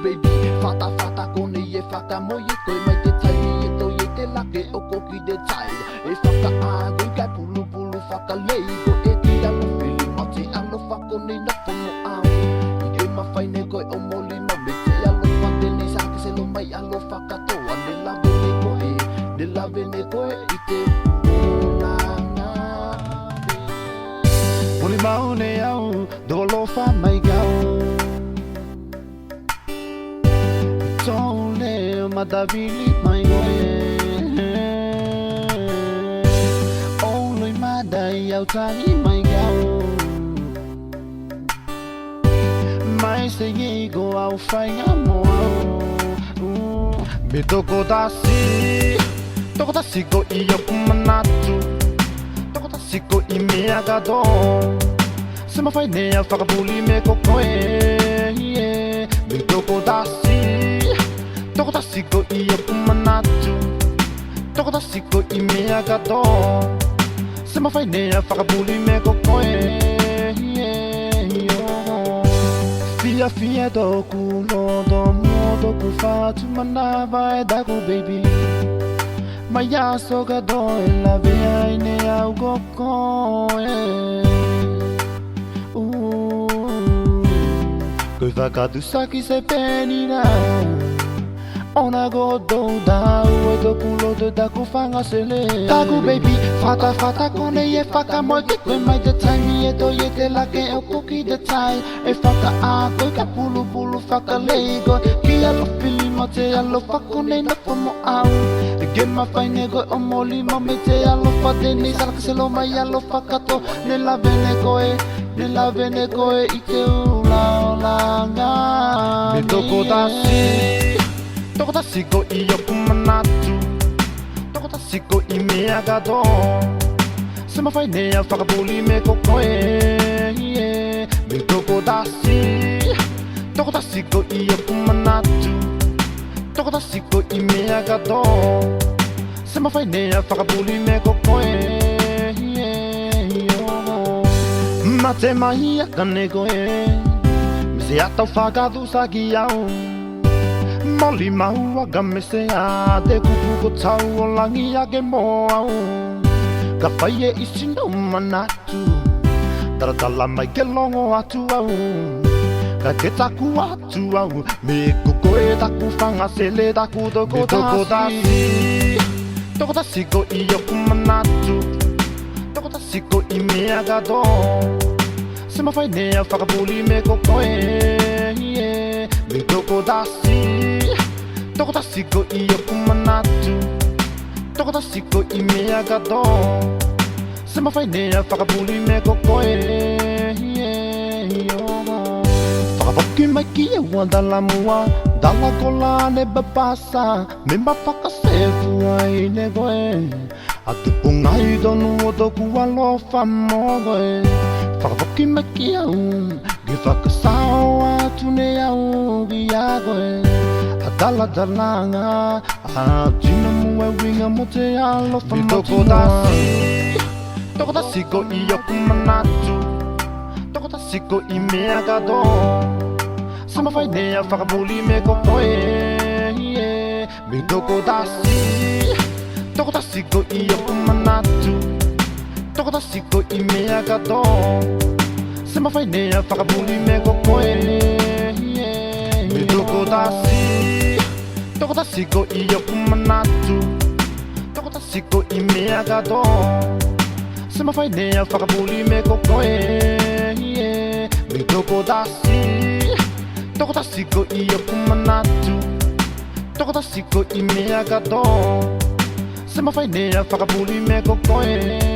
baby Fata fata kone ye faka mo ye koi mai te tai ye to ye te lake o koki de tai E faka a goi kai pulu pulu faka leigo e ki alo fili mate alo fako nei na pomo au I e mawhai ne koi o moli ma me te alo fate nei sake se lo mai alo faka toa Ne lave ne koe I te pulanga Puli mau ne au dolo fa mai gau Tole madavili mai goe Oloi madai au tani mai gau Mai se go au whainga mo au Me toko tasi ko I oku manatu Toko tasi ko I mea gado Se mawhai nea whakapuli me ko koe Me toko tasi ko I oku manatu Toko tasi ko I mea gado Se mawhai nea whakapuli me ko koe Fia fia toku lodo modo ku fatu mana vai daku baby Mai aso ga doe la vea I ne au go koe Koe whakatu saki se penina Ona go do dau e toku lodo daku whanga se le Daku baby, fata fata kone ye whaka moi ke koe mai te tai mi e to ye te lake o koki te tai E whaka a koe ka pulu pulu whaka leigo Ki alo pili mo te alo whako nei na pomo au E ge mawhai ne koe o moli mo me te alo whate nei salaka se lo mai alo whakato Ne lave ne koe I te ula o langa Me toko tasi ko I oku manatu Toko tasi ko I mea gado Se mawhai nea whakapuli me ko koe Me toko tasi ko I oku manatu Toko tasi ko I mea gado Se mawhai nea whakapuli me ko koe Mate mai a kane koe Me se atau whakatu saki au Moli mau aga me se a te kuku ko tau o langi ake mo au Ka whai e isi no manatu Taratala mai ke longo atu au Ka ke taku atu au Me kuko e taku whanga se le taku toko tasi Toko tasi ko I oku manatu Toko tasi ko I mea gado Se mawhai nea whakapuli me ko koe Me toko tasi ko I oku manatu Toko tasi ko I mea gado Se mawhai nea whakapuli me ko koe Whakapoki mai ki e ua dala mua Dala ko la ne babasa Me ma whakasefu ai ne koe A te pungai donu o toku alofa mo koe Whakapoki mai ki au Ge whakasao atu ne au ki a koe A dala dalanga A tina mua winga mo te alofa mo Toko tasi ko I oku manatu Toko tasi ko I mea gado Se mawhai nea whakapuli me ko koe Me toko tasi ko I oku manatu Toko tasi ko I mea gado Se mawhai nea whakapuli me ko koe Me toko tasi ko I oku manatu Toko tasi ko I mea gado Se mawhai nea whakapuli me ko koe Me toko tasi ko I oku manatu Toko tasi ko I mea gado Se mawhai nea whakapuli me ko koe